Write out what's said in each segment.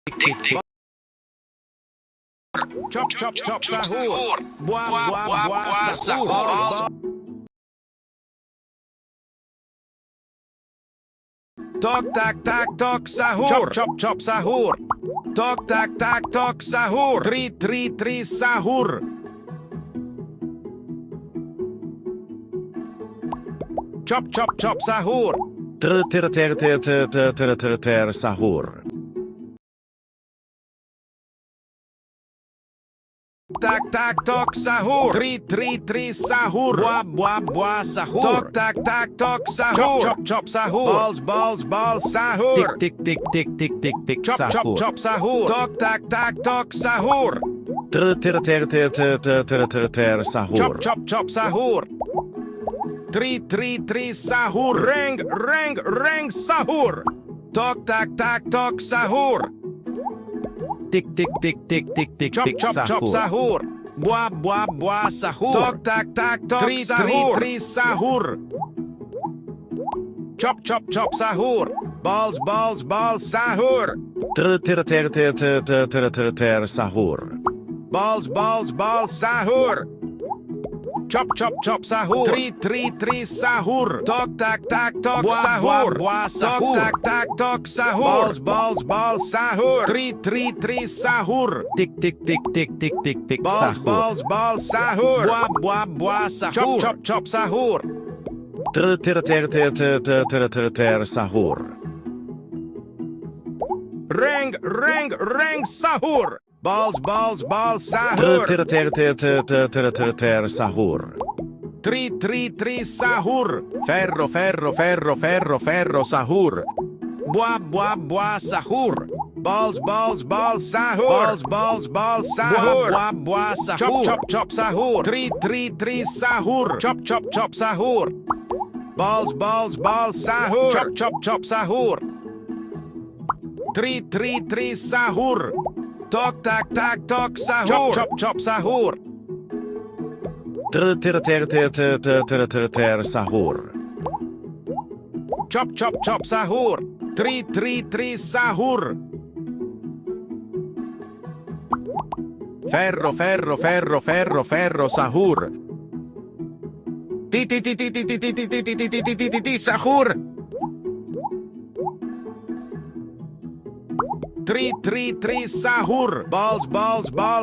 tik tik. Chop chop chop sahur. Buah buah buah sahur. Tok tak tak tok sahur. Chop chop chop sahur. Tok tak tak tok sahur. Tri sahur. Chop chop chop sahur. Sahur. Tak tak tok sahur. Tri sahur. Buah buah buah sahur. Tok tak tak tok sahur. Chop chop sahur. Balls sahur. Tik Chop sahur. chop sahur. Tok tak tak tok sahur. Sahur. Chop sahur. Tri sahur. Reng sahur. Tok tak tak tok sahur. Tik Chop sahur. Buah buah sahur. Tok tak tak tok sahur. Tri sahur. Chop sahur. Balls sahur. Sahur. Balls sahur. Chop sahur. Tri sahur. Tok tak tak tok sahur. Buah sahur. Tok tak tok sahur. Balls sahur. Tri sahur. Tik Balls sahur. Buah sahur. Chop sahur. Sahur. Reng sahur. Balls sahur. Sahur. Tri sahur. Ferro sahur. Buah sahur. Balls sahur. Balls sahur. Buah sahur. Chop sahur. Tri sahur. Chop sahur. Balls sahur. Chop sahur. Tri sahur. Tok tak tak tok sahur. Chop sahur. Sahur. Chop sahur. Tri sahur. Ferro sahur. Sahur. Tri sahur. Balls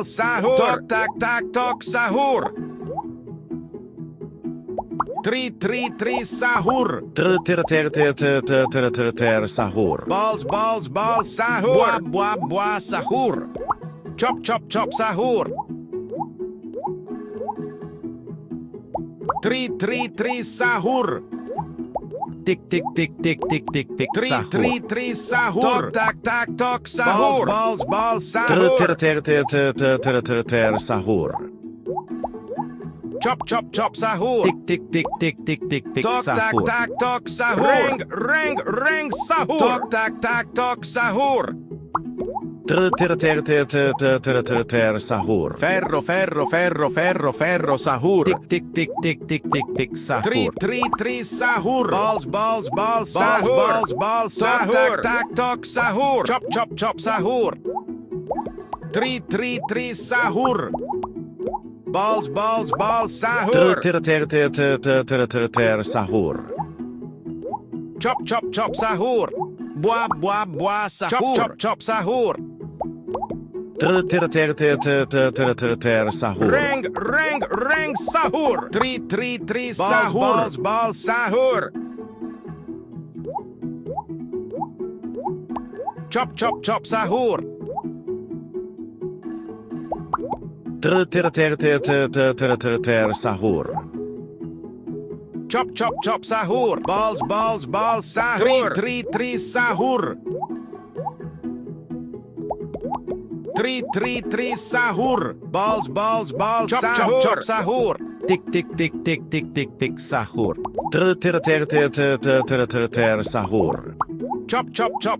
sahur. Tok tak tak tok sahur. Tri sahur. Sahur. Balls sahur. Buah sahur. Chop sahur. Tri sahur. Tik Tri sahur. Tok tak tok sahur. Balls sahur. Sahur. Chop sahur. Tik Tok tak sahur. tak tok sahur. Reng sahur. Tok tak tak tok sahur. Sahur. Ferro sahur. Tik sahur. Tri sahur. Balls sahur. Balls sahur. Tok tak tok sahur. Chop sahur. Tri sahur. Balls sahur. Sahur. Chop sahur. Buah sahur. Chop sahur. Sahur. Reng sahur. Tri sahur. Balls sahur. Chop sahur. Sahur. Chop sahur. Balls sahur. Tri sahur. Tri sahur. Balls sahur. Chop sahur. Tik sahur. Sahur. Chop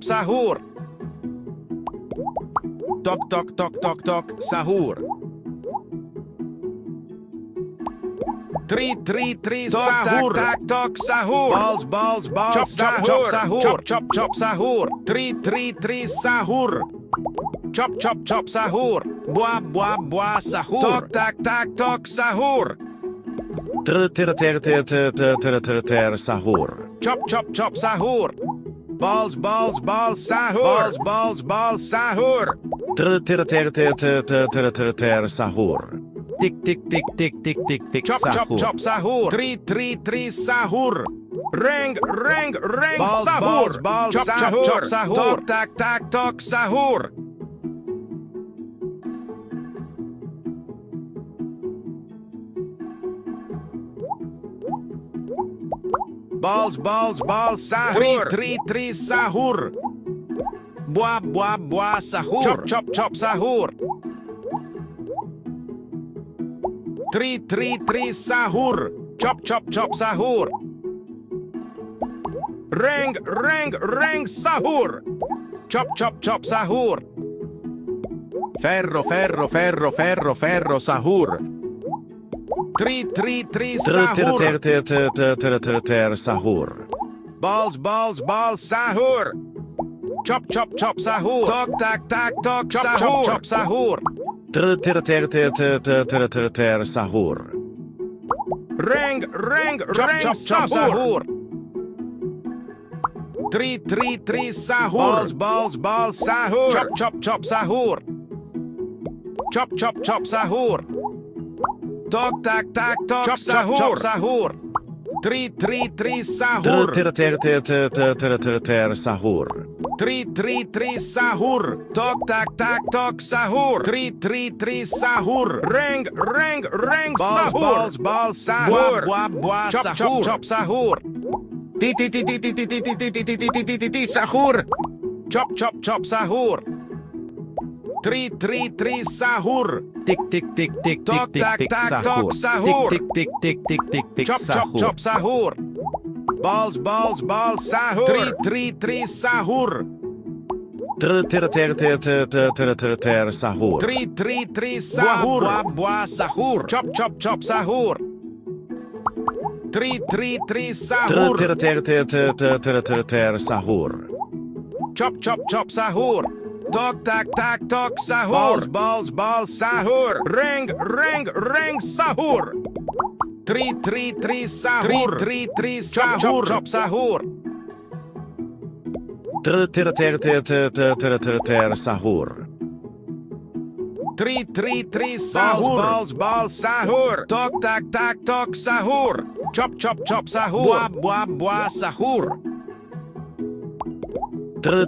sahur. Tok sahur. Tri sahur. Tak tok sahur. Balls sahur. Chop sahur. Tri sahur. Chop chop chop sahur. Buah buah buah sahur. Tok tak tak tok sahur. Sahur. Chop chop chop sahur. Balls balls balls sahur. Balls balls balls sahur. Sahur. Tik tik tik tik tik tik tik Chop chop sahur. chop sahur. Tri sahur. Reng reng reng Balls, sahur. balls, balls, chop sahur. chop chop sahur. Tok tak tak tok sahur. Balls balls balls sahur. Tri sahur. Buah buah buah sahur. Chop chop chop sahur. Tri sahur. Chop chop chop sahur. Reng reng reng sahur. Chop chop chop sahur. Ferro, ferro, ferro, ferro, ferro, sahur. Tri sahur. Sahur. Balls balls balls sahur. Chop chop chop sahur. Tok tak tak tok chop chop chop sahur. Sahur. Reng reng reng chop chop sahur. Tri sahur. Balls balls balls sahur. Chop chop chop sahur. Chop chop chop sahur. Tok tak tak tok chop sahur. Chop sahur. Tri sahur. Sahur. Tri sahur. Tok tak tak tok sahur. Tri sahur. Reng reng reng sahur. Balls balls sahur. Buah buah chop chop chop sahur. Ti sahur. Chop chop chop sahur. Tri sahur. Tik tik tik tik tik Tok tik tak tik tak sahur. tok sahur. Tik tik tik tik tik tik Chop chop sahur. chop sahur. Balls balls balls sahur. Tri sahur. Sahur. Tri sahur. Buah buah sahur. Chop chop chop sahur. Tri sahur. Sahur. Chop chop chop sahur. Tok tak tak tok sahur. Balls balls sahur. Reng reng reng sahur. Tri sahur. Tri sahur. Chop sahur. Sahur. Tri sahur. Balls balls sahur. Tok tak tak tok sahur. Chop chop chop sahur. Buah buah buah sahur. Sahur.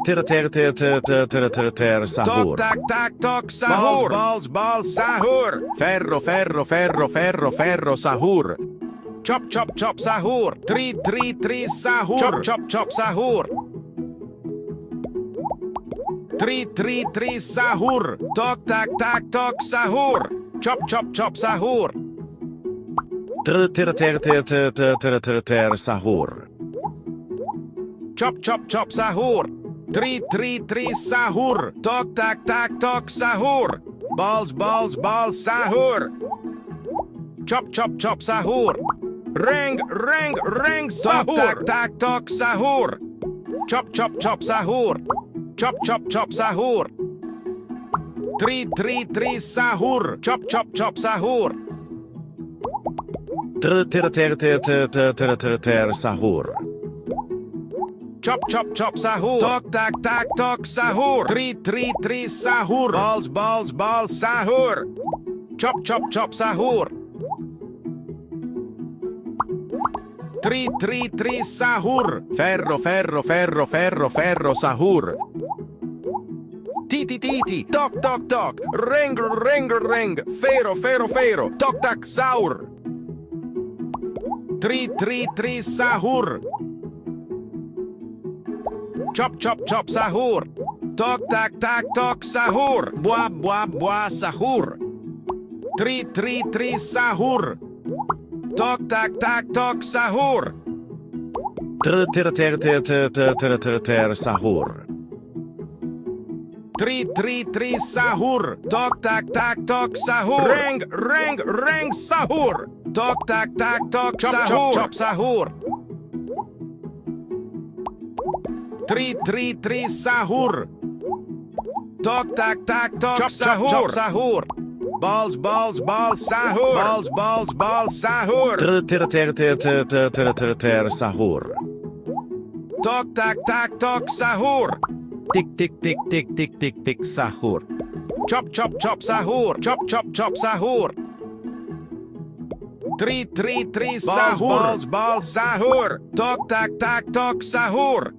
Tok tak tak tok sahur. Balls balls sahur. Ferro, ferro, ferro, ferro, ferro, sahur. Chop chop chop sahur. Tri sahur. Chop chop chop sahur. Tri sahur. Tok tak tak tok sahur. Chop chop chop sahur. Sahur. Chop chop chop sahur. Tri sahur. Tok tak tak tok sahur. Balls balls balls sahur. Chop chop chop sahur. Reng reng reng sahur. Tok tak tak tok sahur. Chop chop chop sahur. Chop chop chop sahur. Tri sahur. Chop chop chop sahur. Sahur. Chop chop chop sahur. Tok tak tak tok sahur. Tri sahur. Balls balls balls sahur. Chop chop chop sahur. Tri sahur. Ferro, ferro, ferro, ferro, ferro, sahur. Ti, tok tok tok. Reng reng reng. Fero fero fero. Tok tak sahur. Tri sahur. Chop chop chop sahur. Tok tak tak tok sahur. Buah buah buah sahur. Tri sahur. Tok tak tak tok sahur. Sahur. Tri sahur. Tok tak tak tok sahur. Reng reng reng sahur. Tok tak tak tok sahur. Chop chop sahur. Tri sahur. Tok tak tak tok sahur. Chop sahur. Balls balls balls sahur. Balls balls balls sahur. Sahur. Tok tak tak tok sahur. Tik tik tik tik tik tik tik sahur. Chop chop chop sahur. Chop chop chop sahur. Three sahur. Balls balls sahur. Tok tak tak tok sahur.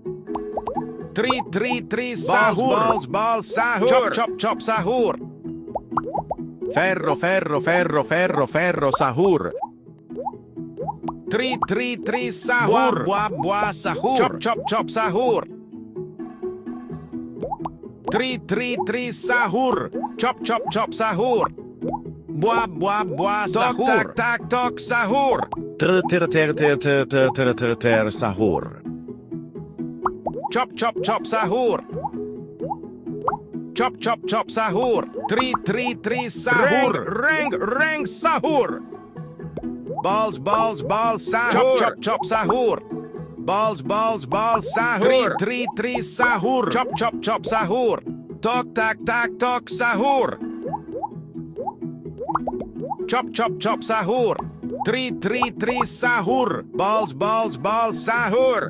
Three sahur. Balls balls sahur. Chop chop chop sahur. Ferro ferro ferro ferro ferro sahur. Three sahur. Buah buah sahur. Chop chop chop sahur. Three sahur. Chop chop chop sahur. Buah buah buah sahur. Tok tak tak tok sahur. Sahur. Chop chop chop sahur. Chop chop chop sahur. Three sahur. Reng sahur. Balls balls balls sahur. Chop chop chop sahur. Balls balls balls sahur. Three sahur. Chop chop chop sahur. Tok tak tak tok sahur. Chop chop chop sahur. Three sahur. Balls balls balls sahur.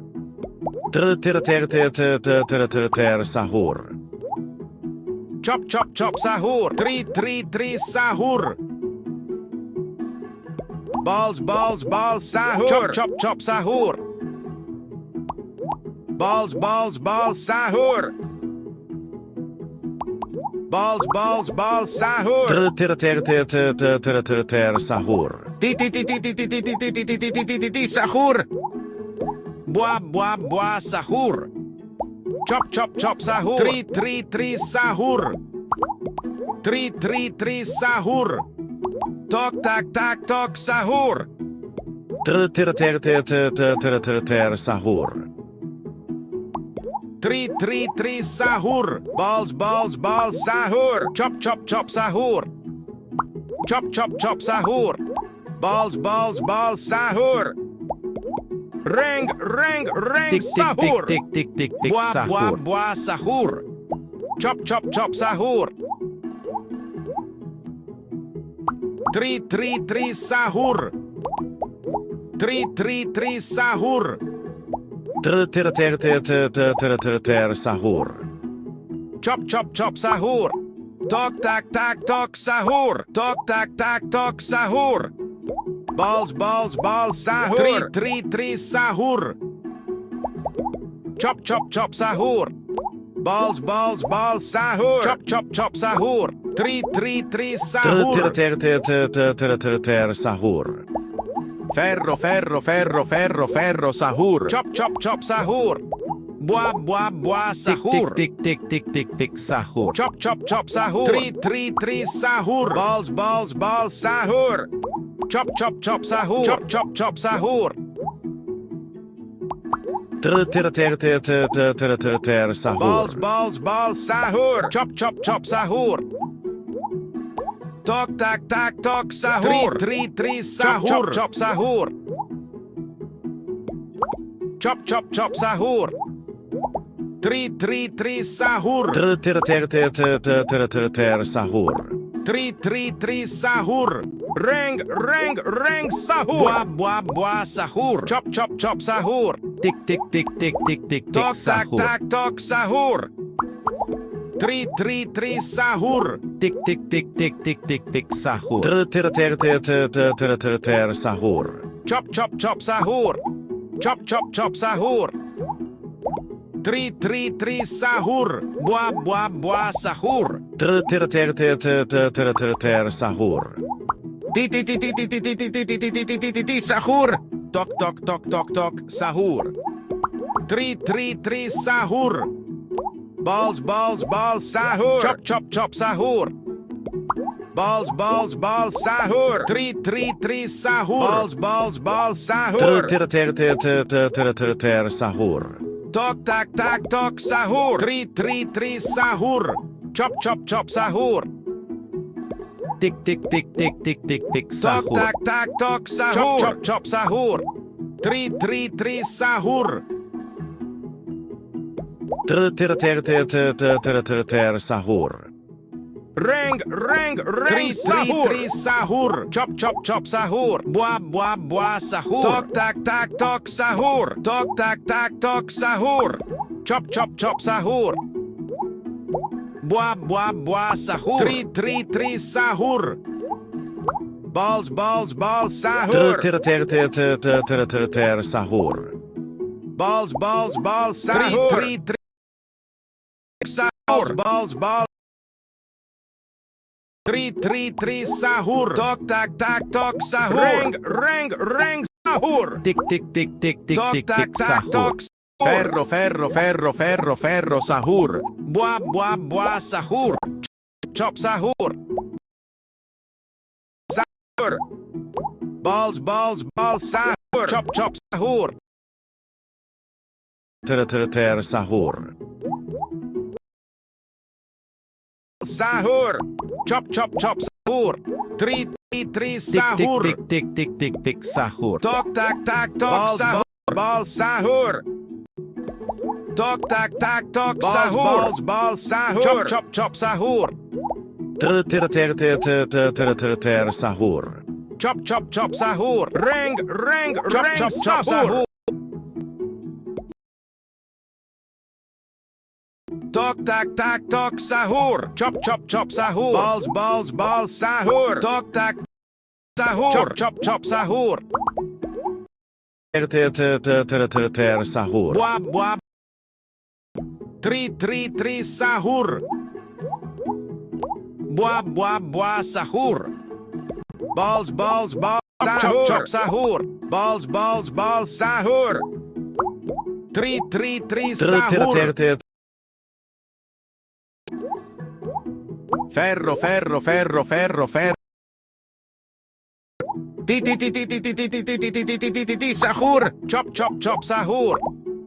Sahur. Chop chop chop sahur. Three sahur. Balls balls balls sahur. Chop chop chop sahur. Balls balls balls sahur. Balls balls balls sahur. Sahur. Sahur. Buah buah buah sahur. Chop chop chop sahur. Three sahur. Three sahur. Tok tak tak tok sahur. Sahur. Three sahur. Balls balls balls sahur. Chop chop chop sahur. Chop chop chop sahur. Balls balls balls sahur. Reng sahur. Tik tik tik tik Buah buah sahur. buah sahur. Chop chop chop sahur. Three sahur. Three sahur. Sahur. Chop chop chop sahur. Tok tak tak tok sahur. Tok tak tak tok sahur. Balls balls balls sahur. Three sahur. Chop chop chop sahur. Balls balls balls sahur. Chop chop chop sahur. Three sahur. Sahur. Ferro ferro ferro ferro ferro sahur. Chop chop chop sahur. Buah buah buah sahur. Tik tik tik tik tik sahur. Chop chop chop sahur. Three sahur. Balls balls balls sahur. Chop chop chop sahur. Chop chop chop sahur. Sahur. Balls balls balls sahur. Chop chop chop sahur. Tok tak tak tok sahur. Three sahur. Chop chop sahur. Chop chop chop sahur. Three sahur. Sahur. Three sahur. Reng sahur. Buah buah buah sahur. Chop chop chop sahur. Tik tik tik tik tik tik tik Tok tak sahur. tak tok sahur. Three sahur. Tik tik tik tik tik tik tik sahur. Sahur. Chop chop chop sahur. Chop chop chop sahur. Three sahur. Buah buah buah sahur. Sahur. Sahur. Tok tok tok tok tok sahur. Three sahur. Balls balls balls sahur. Chop chop chop sahur. Balls balls balls sahur. Three sahur. Balls balls balls sahur. Sahur. Tok tak tak tok sahur. Three sahur. Chop chop chop sahur. Tik tik tik tik tik tik tik Tok sahur. tak tak tok sahur. Chop chop chop sahur. Three sahur. Sahur. Reng, reng, reng, sahur. Tri, sahur. Chop, chop, chop, sahur. Bua, bua, bua, sahur. Tok, tak, tak, tok, sahur. Tok, tak, tak, tok, sahur. Chop, chop, chop, sahur. Bua, bua, bua, sahur. Tri, tri, tri, sahur. Balls, balls, balls, sahur. Sahur. Balls, balls, balls, sahur. Tri, tri, tri, sahur. Balls, balls. 333 sahur. Tok tak tak tok sahur. Reng reng reng sahur. Tik tik tik tik tik Tok tik tak tik tak sahur. tok sahur. Ferro ferro ferro ferro ferro sahur. Bua bua bua sahur. Chop sahur. Sahur. Balls balls balls sahur. Chop chop sahur. Sahur. Sahur. Chop chop chop sahur. 333 sahur. Tik tik tik tik tik tik sahur. Tok tak tak tok sahur. Ball sahur. Tok tak tak tok sahur. Balls balls sahur. Chop chop chop sahur. Sahur. Chop chop chop sahur. Reng reng chop reng chop chop sahur. Tok tak tak tok sahur. Chop chop chop sahur. Balls balls balls sahur. Tok tak sahur. Chop chop chop sahur. Sahur. Bua bua. 333 sahur. Bua bua bua sahur. Balls balls balls sahur. Chop chop sahur. Balls balls balls sahur. 333 sahur. Ferro ferro ferro ferro ferro. Sahur. Chop chop chop sahur.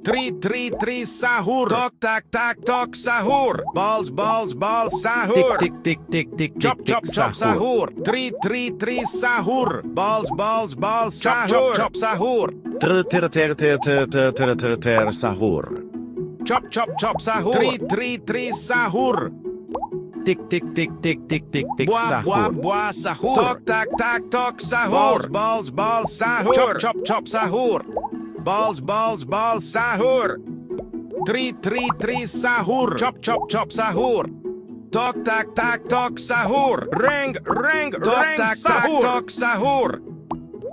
333 sahur. Tok tak tak tok sahur. Balls balls balls sahur. Tik tik tik tik tik chop chop chop sahur. 333 sahur. Balls balls balls chop chop chop sahur. Sahur. Chop chop chop sahur. 333 sahur. Tik tik tik tik tik tik tik Bua sahur. bua bua sahur. Tok tak tak tok sahur. Balls balls balls sahur. Chop chop chop sahur. Balls balls balls sahur. 333 sahur. Chop chop chop sahur. Tok tak tak tok sahur. Reng reng reng tak tak tok sahur.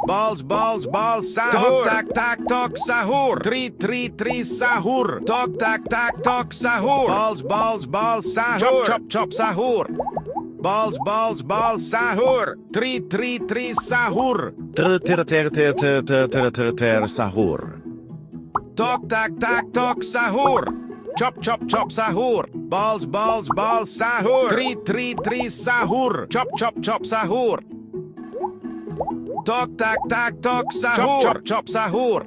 Balls balls balls sahur. Tok tak tak tok sahur. 333 sahur. Tok tak tak tok sahur. Balls balls balls sahur. Chop chop chop sahur. Balls balls balls sahur. 333 sahur. Sahur. Tok tak tak tok sahur. Chop chop chop sahur. Balls balls balls sahur. 333 sahur. Chop chop chop sahur. Tok tak tak tok sahur. Chop chop chop sahur.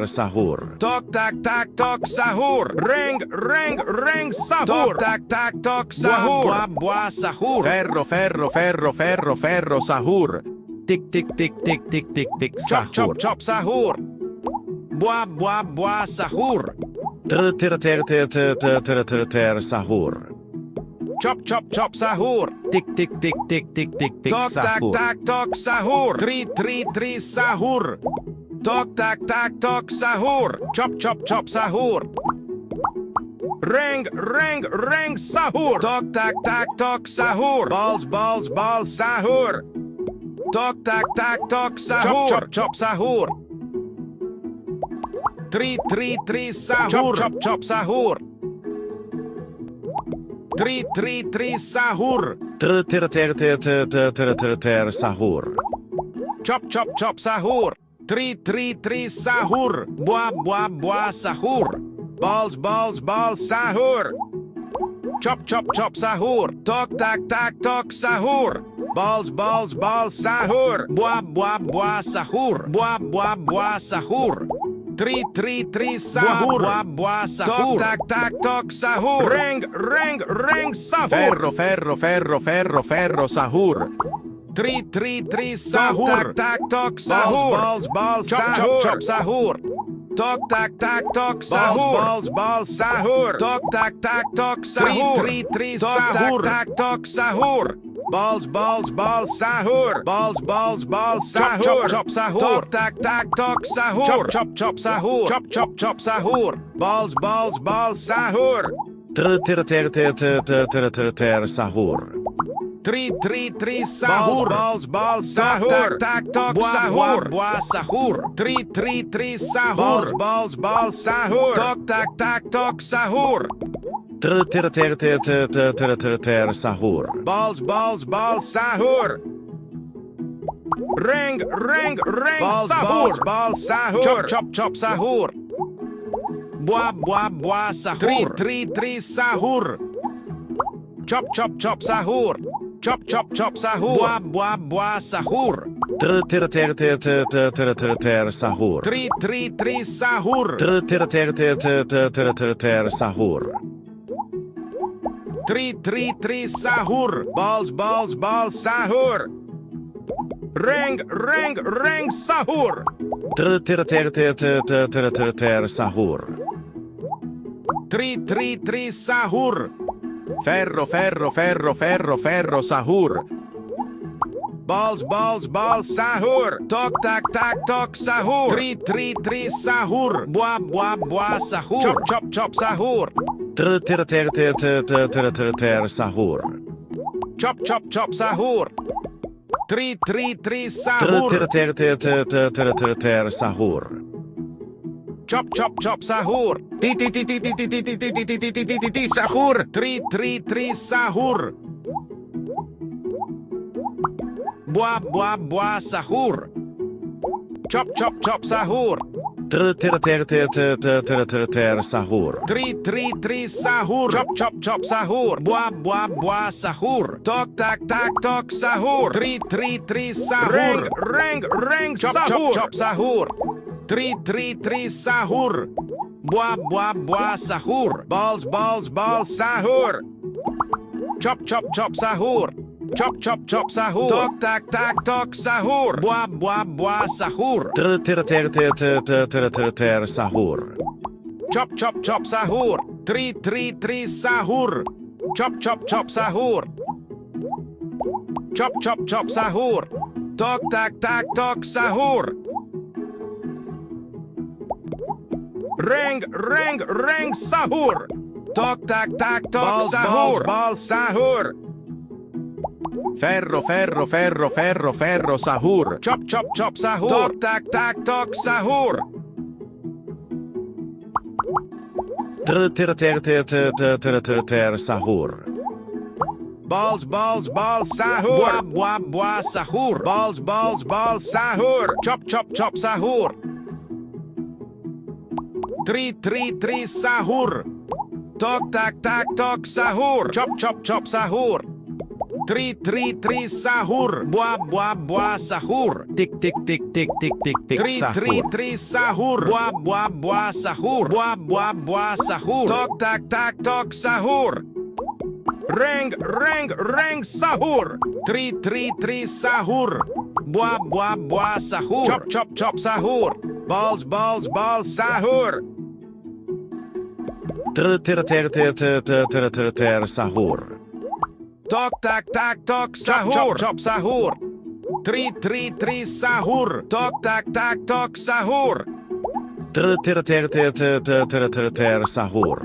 Sahur. Tok tak tak tok sahur. Reng reng reng sahur. Tok tak tak tok sahur. Bua bua sahur. Ferro ferro ferro ferro ferro sahur. Tik tik tik tik tik tik tik Chop chop sahur. chop sahur. Bua bua bua sahur. Sahur. Chop chop chop sahur. Tik tik tik tik tik tik tik Tok tak sahur. tak tok sahur. 333 sahur. Tok tak tak tok sahur. Chop chop chop sahur. Reng reng reng sahur. Tok tak tak tok sahur. Balls balls balls sahur. Tok tak tak tok sahur. Chop chop chop sahur. 333 sahur. Chop chop chop sahur. 333 sahur. Sahur. Chop chop chop sahur. 333 sahur. Bua bua bua sahur. Balls balls balls sahur. Chop chop chop sahur. Tok tak tak tok sahur. Balls balls balls sahur. Bua bua bua sahur. Bua bua bua sahur. 333 sahur. Bua bua sahur. Tok tak tak tok sahur. Reng reng reng sahur. Ferro ferro ferro ferro ferro sahur. 333 sahur. Tok tak tak tok sahur. Balls balls balls chop chop chop sahur. Tok tak tak tok sahur. Balls balls sahur. Tok tak tak tok sahur. 3 sahur. Tak tok sahur. Balls balls balls sahur. Balls balls balls sahur. Chop chop sahur. Tok tak tak tok sahur. Chop chop sahur. Chop chop sahur. Balls balls balls sahur. Sahur. 3 sahur. Balls balls sahur. Tak tok sahur. Buah sahur. 3 sahur. Balls balls sahur. Tok tak tok sahur. Sahur. Balls balls sahur. Ring balls, sahur. Balls sahur. Chop sahur. Buah sahur. 3 sahur. Chop sahur. Chop sahur. Buah sahur. Sahur. 3 sahur. Sahur. 3 sahur. Balls sahur. Ring sahur. Sahur. 3 sahur. Ferro sahur. Balls sahur. Tok tak sahur. 3 sahur. Buah sahur. Chop sahur. Sahur. Chop sahur. 3 sahur. Sahur. Chop sahur. Sahur. 3 sahur. Buah sahur. Chop sahur. Sahur. 3 sahur. Chop sahur. Buah sahur. Tok tak sahur. 3 sahur. Ring sahur. Chop sahur. 3 sahur. Buah sahur. Balls sahur. Chop sahur. Chop sahur. Tok tak tok sahur. Buah sahur. Sahur. Chop sahur. 3 sahur. Chop sahur. Chop sahur. Tok tak tok sahur. Ring sahur. Tok tak tok sahur. Balls sahur. Ferro sahur. Chop sahur. Tok tak tok sahur. Sahur. Balls sahur. Buah sahur. Balls sahur. Chop sahur. 3 sahur. Tok tak tok sahur. Chop sahur. 3 sahur. Buah sahur. Tik sahur. 3 sahur. Buah sahur. Buah sahur. Tok tak tok sahur. Ring sahur. 3 sahur. Buah sahur. Chop sahur. Balls sahur. Sahur. Tok tak tok sahur. Chop sahur. 3 sahur. Tok tak tok sahur. Sahur.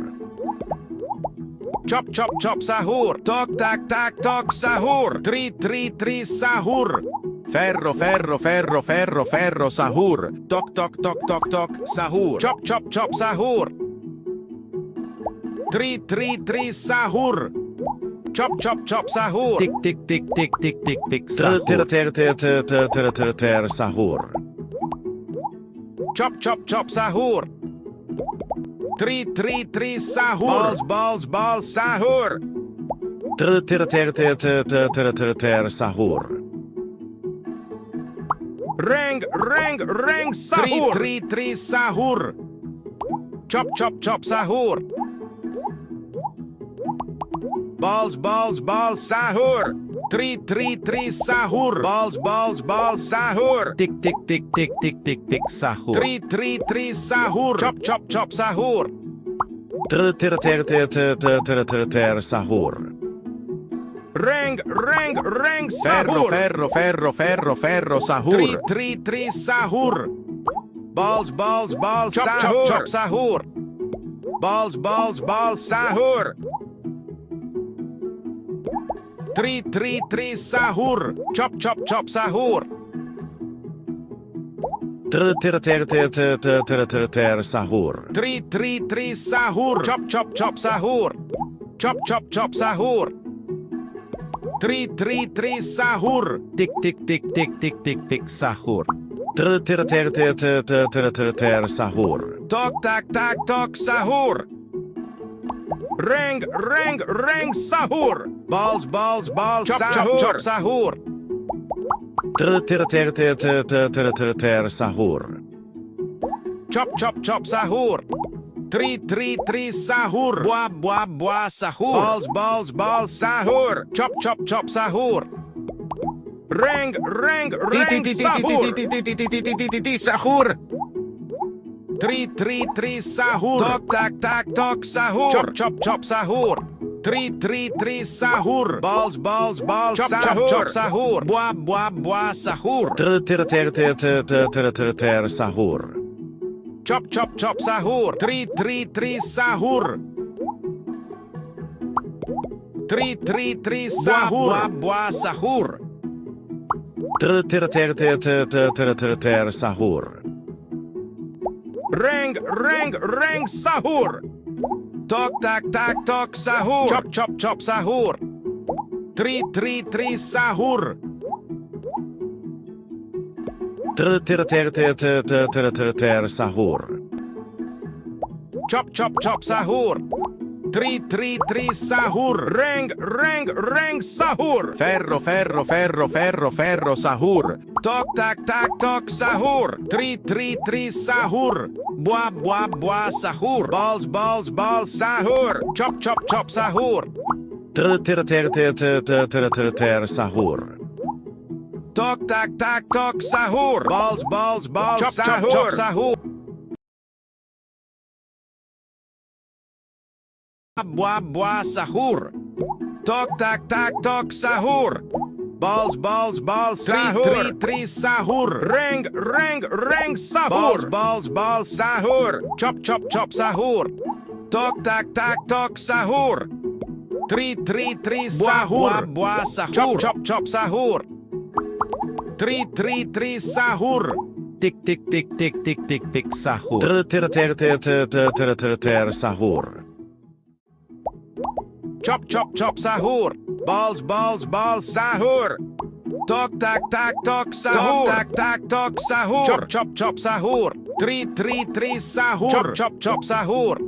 Chop sahur. Tok tak tok sahur. 3 sahur. Ferro sahur. Tok sahur. Chop sahur. 3 sahur. Chop sahur. Tik sahur. Chop sahur. 3 sahur. Balls sahur. Sahur. Ring sahur. 3 sahur. Chop sahur. Balls sahur. 3 sahur. Balls, balls, balls, sahur. Tik tik tik tik tik tik tik sahur. 3 sahur. Chop, chop, chop, sahur. Ter ter ter ter ter ter ter ter ter sahur. Reng, reng, reng, Ferro sahur. ferro ferro ferro ferro sahur. 3 sahur. Balls, balls, balls, Chop, chop, sahur. chop, sahur. Balls, balls, balls, sahur. 3 sahur. Chop, chop, chop, sahur. Ter ter ter ter ter ter ter ter ter sahur. 3 sahur. Chop, chop, chop, sahur. Chop, chop, chop, sahur. 3 sahur. Tik tik tik tik tik tik tik sahur. Ter ter ter ter ter ter ter ter ter sahur. Tok, tak, tak, tok, sahur. Reng, reng, reng, sahur. Balls, balls, balls, Chop, chop, sahur. chop. Sahur. Ter ter ter ter ter ter ter ter ter sahur. Chop, chop, chop, sahur. 3 sahur. Bua, bua, bua, sahur. Balls, balls, balls, sahur. Chop, chop, chop, sahur. Reng, reng, reng, sahur. Sahur. 3 sahur. Tok, tak, tak, tok, sahur. Chop, chop, chop, sahur. 3 sahur. Balls, balls, balls, Chop, chop, sahur. chop. Sahur. Bua, bua, bua, sahur. Ter ter ter ter ter ter ter ter ter sahur. Chop, chop, chop, sahur. 3 sahur. 3 sahur. Bua, bua, sahur. Ter ter ter ter ter ter ter ter ter sahur. Reng, reng, reng, sahur. Tok, tak, tak, tok, sahur. Chop, chop, chop, sahur. 3 sahur. Ter ter ter ter ter ter ter ter ter sahur. Chop, chop, chop, sahur. 3 sahur. Reng, reng, reng, sahur. Ferro ferro ferro ferro ferro sahur. Tok, tak, tak, tok, sahur. 3 sahur. Bua, bua, bua, sahur. Balls, balls, balls, sahur. Chop, chop, chop, sahur. Ter ter ter ter ter ter ter ter ter sahur. Tok, tak, tak, tok, sahur. Balls, balls, balls, Chop, chop, sahur. chop, sahur. Bua, bua, sahur. Tok, tak, tak, tok, sahur. Balls, balls, balls, sahur. 3 sahur. Reng, reng, reng, sahur. Balls, balls, balls, sahur. Chop, chop, chop, sahur. Tok, tak, tak, tok, sahur. 3 sahur. Bua, bua, sahur. Chop, chop, chop, sahur. 3 sahur. Tik tik tik tik tik tik tik sahur. Ter ter ter ter ter ter ter ter ter sahur. Chop, chop, chop, sahur. Balls, balls, balls, sahur. Tok, tak, tak, tok, sahur. Tak, tak, tok, sahur. Chop, chop, chop, sahur. 3 sahur. Chop, chop, chop, sahur.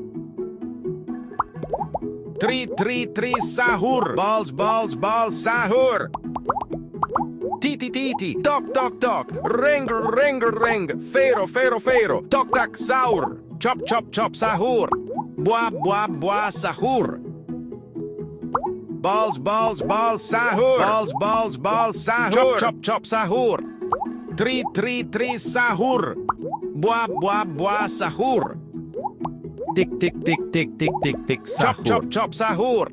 3 sahur. Balls, balls, balls, sahur. Titi, titi, tok, tok, tok. Ring, ring, ring. Fero, fero, fero. Tok, tak, sahur. Chop, chop, chop, sahur. Bua, bua, bua, sahur. Balls, balls, balls, sahur. Balls, balls, balls, sahur. Chop, chop, chop, sahur. 3 sahur. Bua, bua, bua, sahur. Tik tik tik tik tik tik tik Chop, sahur. chop, chop, sahur.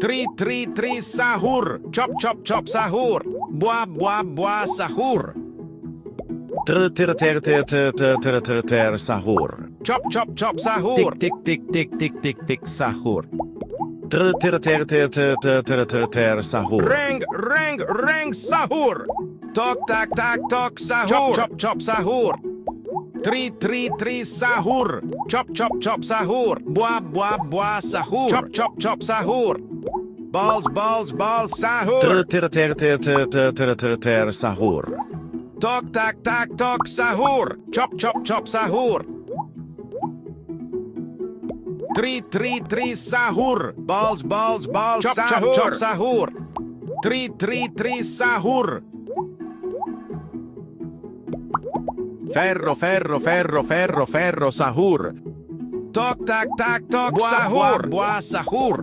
3 sahur. Chop, chop, chop, sahur. Bua, bua, bua, sahur. Ter ter ter ter ter ter ter ter ter sahur. Chop, chop, chop, sahur. Tik tik tik tik tik tik tik sahur. Ter ter ter ter ter ter ter ter ter sahur. Reng, reng, reng, sahur. Tok, tak, tak, tok, sahur. Chop, chop, chop, sahur. 3 sahur. Chop, chop, chop, sahur. Bua, bua, bua, sahur. Chop, chop, chop, sahur. Balls, balls, balls, sahur. Ter ter ter ter ter ter ter ter ter sahur. Tok, tak, tak, tok, sahur. Chop, chop, chop, sahur. 3 sahur. Balls, balls, balls, Chop, chop, sahur. chop, sahur. 3 sahur. Ferro ferro ferro ferro ferro sahur. Tok, tak, tak, tok, Bua, sahur. bua, Bua, sahur.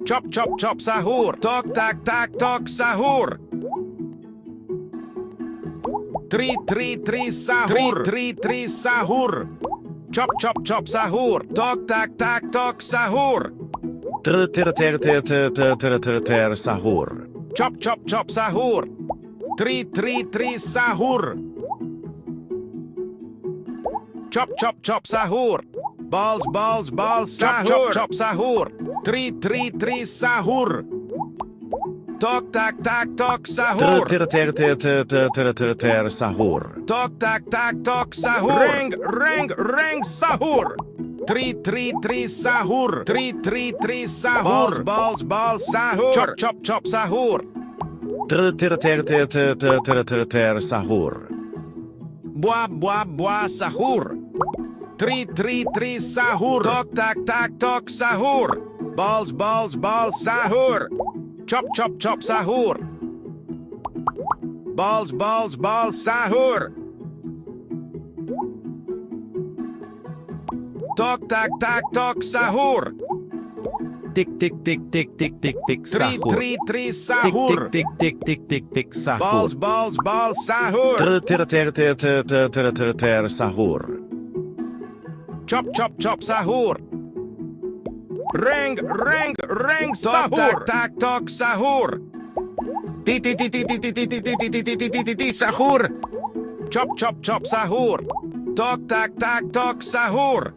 Chop chop chop sahur. Tok tak tak tok sahur. 3 sahur. 3 sahur. Chop chop chop sahur. Tok tak tak tok sahur. Sahur. Chop chop chop sahur. 3 sahur. Chop chop chop sahur. Balls sahur. Chop chop sahur. 3 sahur. Tok tak tak tok sahur. Sahur. Tok tak tak tok sahur. Reng sahur. 3 sahur. 3 sahur. Balls sahur. Chop chop chop sahur. Sahur. Buah sahur. 3 sahur. Tok tak tak tok sahur. Balls sahur. Chop chop chop sahur. Balls sahur. Tok tak tak tok sahur. Tik sahur. 3 sahur. Tik sahur. Balls sahur. Sahur. Chop chop chop sahur. Reng sahur. Tak tak tok sahur. Sahur. Chop chop chop sahur. Tok tak tak tok sahur.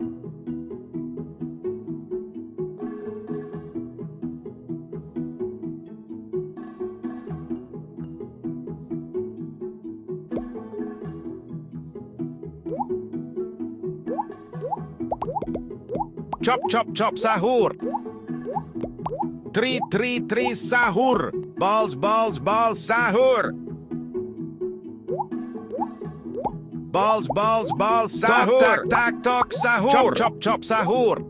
Chop chop chop sahur. 3 sahur. Balls sahur. Balls sahur. Tak tak tok sahur. Chop chop chop sahur.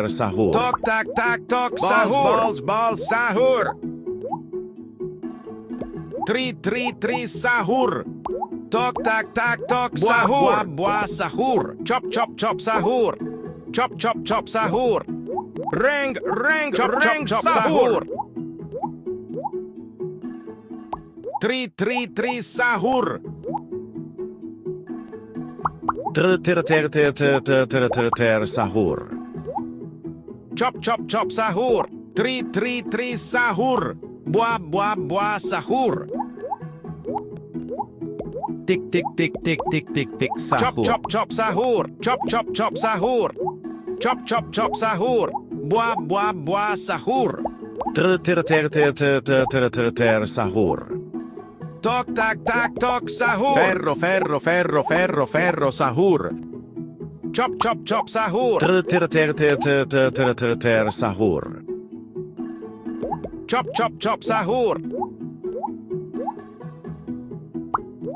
Sahur. Tok tak tak tok sahur. Balls sahur. 3 sahur. Tok tak tak tok sahur. Buah sahur. Chop chop chop sahur. Chop chop chop sahur. Reng chop chop sahur. 3 sahur. Sahur. Chop chop chop sahur. 3 sahur. Buah sahur. Tik sahur. Chop chop chop sahur. Chop chop chop sahur. Chop chop chop sahur. Buah sahur. Sahur. Tok tak tak tok sahur. Ferro sahur. Chop chop chop sahur. Sahur. Chop chop chop sahur.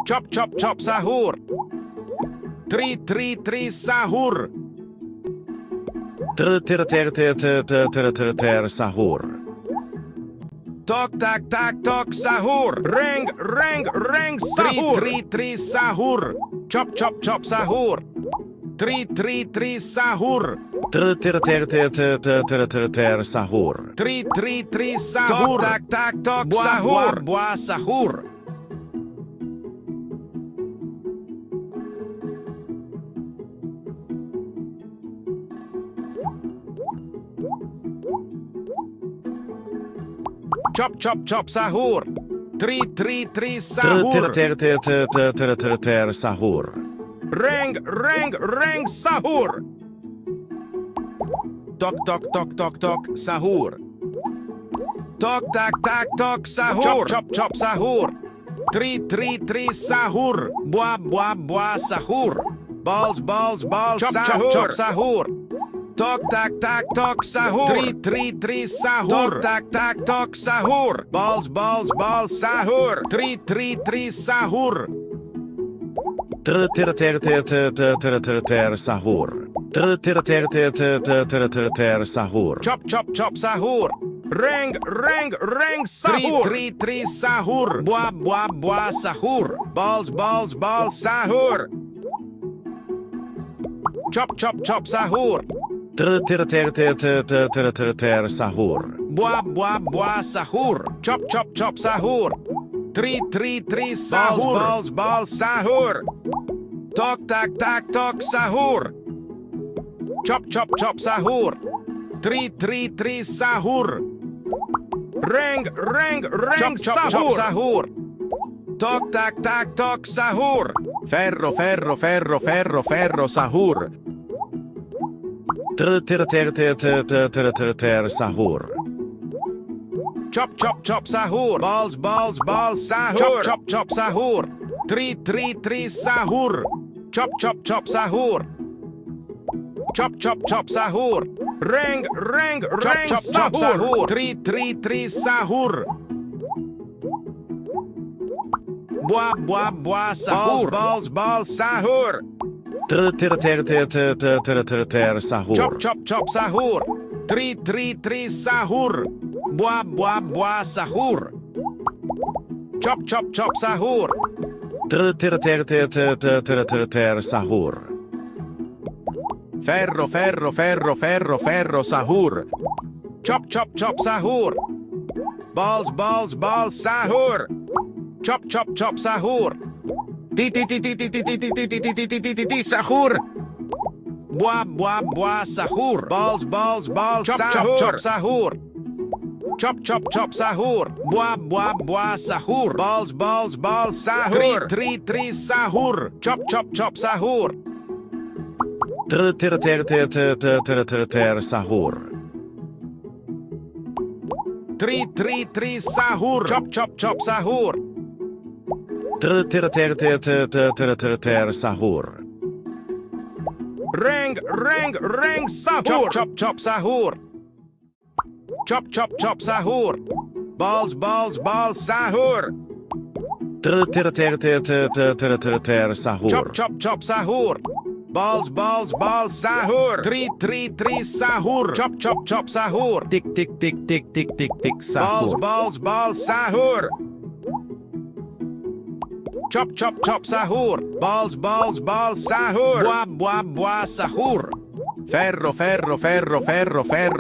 Chop chop chop sahur. 3 sahur. Sahur. Tok tak tak tok sahur. Reng sahur. 3 sahur. Chop chop chop sahur. 3 sahur. Sahur. 3 sahur. Tok tak tak tok sahur. Buah sahur. Chop chop chop sahur. 3 sahur. Sahur. Reng sahur. Tok tok sahur. Tok tak tak tok sahur. Chop chop sahur. 3 sahur. Buah sahur. Balls chop chop sahur. Tok tak tak tok sahur. 3 sahur. Tok tak tak tok sahur. Balls sahur. 3 sahur. Sahur. Sahur. Chop chop chop sahur. Reng sahur. 3 sahur. Buah sahur. Balls sahur. Chop chop chop sahur. Sahur. Buah, buah, buah, sahur. Chop, chop, chop, sahur. Three, sahur. Balls, balls, sahur. Tok, tak, tak, tok, sahur. Chop, chop, chop, sahur. Three, sahur. Reng, chop, chop, chop, sahur. Tok, tak, tak, tok, sahur. Ferro, sahur. Sahur. Chop, chop, chop, sahur. Balls, balls, balls, sahur. Chop, chop, chop, sahur. Three, sahur. Chop, chop, chop, sahur. Chop, chop, chop, sahur. Reng, chop, chop, chop, sahur. Three, sahur. Buah, buah, buah, sahur. Balls, balls, sahur. Sahur. Chop, chop, chop, sahur. Three, sahur. Buah, buah, buah, sahur. Chop, chop, chop, sahur. Sahur. Ferro, sahur. Chop, chop, chop, sahur. Balls, balls, balls, sahur. Chop, chop, chop, sahur. Sahur. Buah, buah, buah, sahur. Balls, balls, balls, chop, chop, chop, sahur. Chop, chop, chop, sahur. Buah, buah, buah, sahur. Balls, balls, balls, sahur. Three, sahur. Chop, chop, chop, sahur. Sahur. Three, sahur. Chop, chop, chop, sahur. Sahur. Reng, sahur. Chop, chop, chop, sahur. Chop, chop, chop, sahur. Balls, balls, balls, sahur. Sahur. Chop, chop, chop, sahur. Balls, balls, balls, sahur. Three, sahur. Chop, chop, chop, sahur. Tick, Balls, sahur. balls, balls, sahur. Chop, chop, chop, sahur. Balls, balls, balls, sahur. Buah, buah, buah, sahur. Ferro,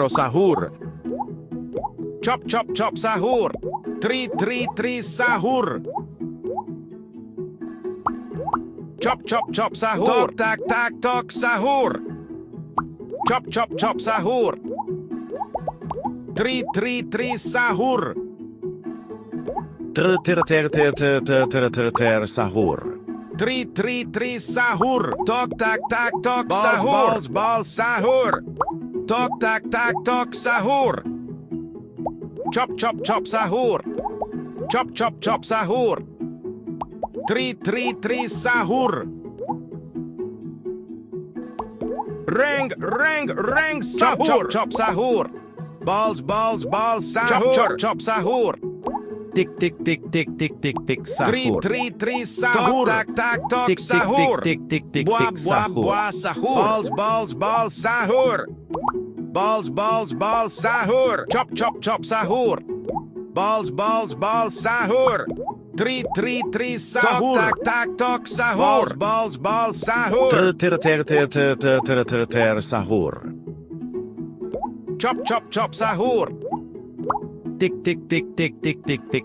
sahur. Chop, chop, chop, sahur. Three, sahur. Chop, chop, chop, sahur. Tok, tak, tak, tok, sahur. Chop, chop, chop, sahur. Three, sahur. Sahur. Three, sahur. Tok, tak, tak, tok, sahur. Balls, balls, sahur. Tok, tak, tak, tok, sahur. Chop, chop, chop, sahur. Chop, chop, chop, sahur. Three, sahur. Reng, sahur. Chop, chop, chop, sahur. Balls, balls, balls, sahur. Chop, chop, chop, sahur. Tick, sahur. Three, sahur. Tak, tak, tok, sahur. Buah, buah, buah, sahur. Balls, balls, balls, sahur. Balls, balls, balls, sahur. Chop, chop, chop, sahur. Balls, balls, balls, sahur. Three, sahur. Tak, tak, tok, sahur. Balls, balls, sahur. Sahur. Chop, chop, chop, sahur. Tick,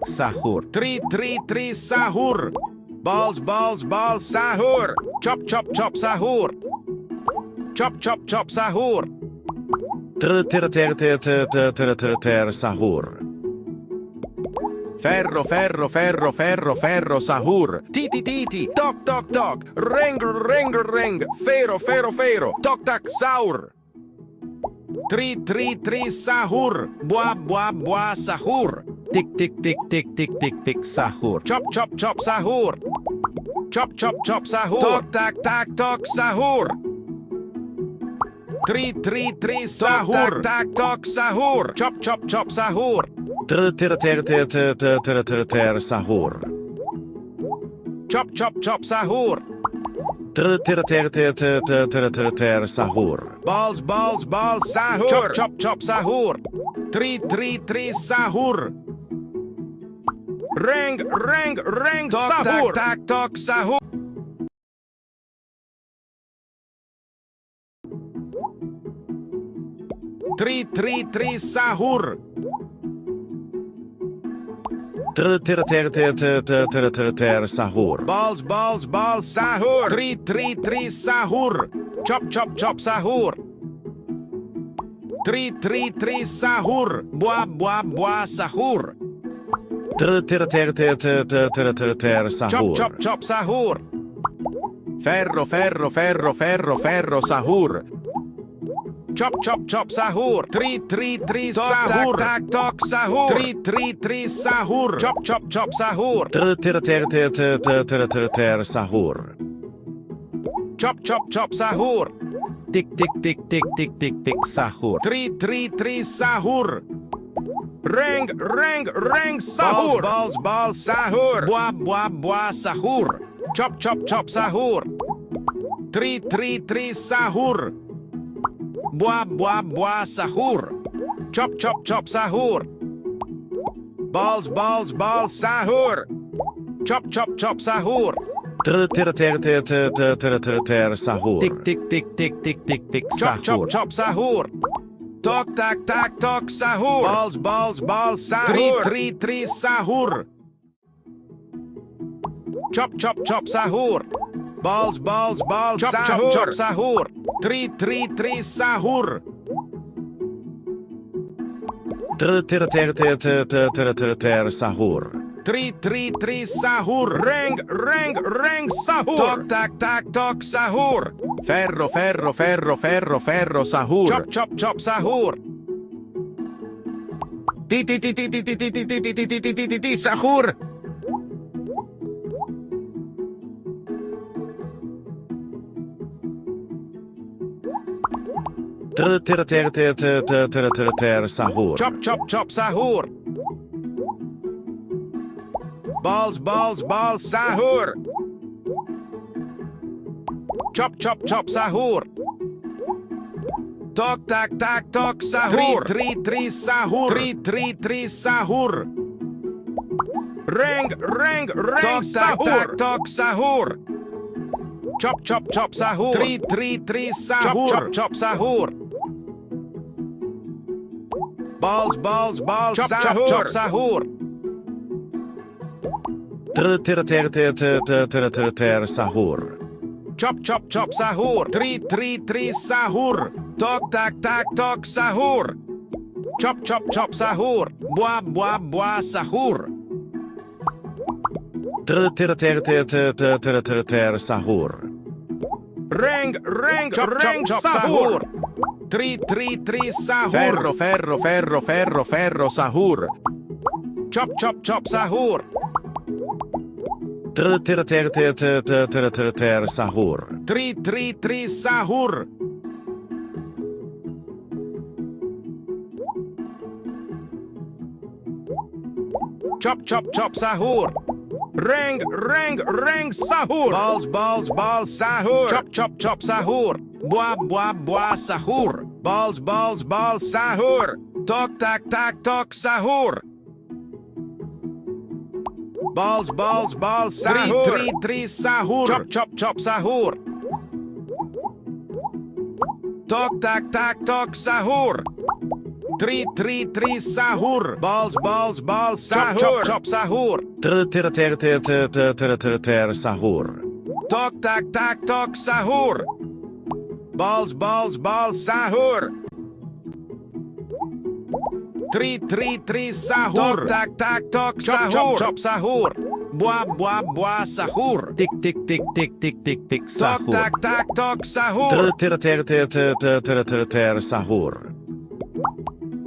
sahur. Three, sahur. Balls, balls, balls, sahur. Chop, chop, chop, sahur. Chop, chop, chop, sahur. Sahur. Ferro, sahur. Titi, tok, tok, tok. Reng, fero. Tok, tak, sahur. Three, sahur. Buah, buah, buah, sahur. Tick, sahur. Chop, chop, chop, sahur. Chop, chop, chop, sahur. Tok, tak, tak, tok, sahur. Three, sahur. Tak, tak, tok, sahur. Chop, chop, chop, sahur. Sahur. Chop, chop, chop, sahur. Sahur. Balls, balls, balls, sahur. Chop, chop, chop, sahur. Three, sahur. Reng, Tok, sahur. tak, Tak, tok, sahur. 333 sahur. Sahur. Balls, balls, balls, sahur. 333 sahur. Chop, chop, chop, sahur. 333 sahur. Buah, buah, buah, sahur. Sahur. Chop, chop, chop, sahur. Ferro, ferro, ferro, ferro, ferro, sahur. Chop, chop, chop, sahur. 333 sahur. Tak, tak, tok, sahur. 333 sahur. Chop, chop, chop, sahur. Sahur. Chop, chop, chop, sahur. Tik, tik, tik, tik, tik, tik, tik, sahur. 333 sahur. Reng, reng, reng, sahur. Balls, balls, balls, sahur. Buah, buah, buah, sahur. Chop, chop, chop, sahur. 333 sahur. Buah, buah, buah, sahur. Chop, chop, chop, sahur. Balls, balls, balls, sahur. Chop, chop, chop, sahur. Sahur. Tik, tik, tik, tik, tik, tik, tik, Chop, chop, sahur. chop, sahur. Tok, tak, tak, tok, sahur. Balls, balls, balls, sahur. 333 sahur. Chop, chop, chop, sahur. Balls, balls, balls, chop, sahur. Chop, chop, sahur. 333 sahur. Sahur. 333 sahur. Reng, reng, reng, sahur. Tok, tak, tak, tok, sahur. Ferro, ferro, ferro, ferro, ferro, sahur. Chop, chop, chop, sahur. Ti, ti, ti, ti, ti, ti, ti, ti, ti, ti, ti, ti, ti, ti, ti, sahur. Sahur. Chop, chop, chop, sahur. Balls, balls, balls, sahur. Chop, chop, chop, sahur. Tok, tak, tak, tok, sahur. 333 sahur. 333 sahur. Reng, reng, reng, sahur. Tak, tak, tok, sahur. Chop, chop, chop, sahur. 333 sahur. Chop, chop, chop, sahur. Balls, balls, balls, chop, sahur. Chop, chop, sahur. Sahur. Chop, chop, chop, sahur. 333 sahur. Tok, tak, tak, tok, sahur. Chop, chop, chop, sahur. Buah, buah, buah, sahur. Sahur. Reng, reng, chop, reng, chop, sahur. 333 sahur. Ferro, ferro, ferro, ferro, ferro, sahur. Chop, chop, chop, sahur. Sahur. 333 sahur. Chop, chop, chop, sahur. Reng, reng, reng, sahur. Balls, balls, balls, sahur. Chop, chop, chop, sahur. Buah, buah, buah, sahur. Balls, balls, balls, sahur. Tok, tak, tak, tok, sahur. Balls, balls, balls, sahur. 333 sahur. Chop, chop, chop, sahur. Tok, tak, tak, tok, sahur. 333 sahur. Balls, balls, balls, sahur. Chop, chop, chop, sahur. Sahur. Tok, tak, tak, tok, sahur. Balls, balls, balls, sahur. 333 sahur. Tok, tak, tak, tok, sahur. Chop, chop, sahur. Buah, buah, buah, sahur. Tik, tik, tik, tik, tik, tik, tik, Tok, sahur. tak, tak, tok, sahur. Sahur.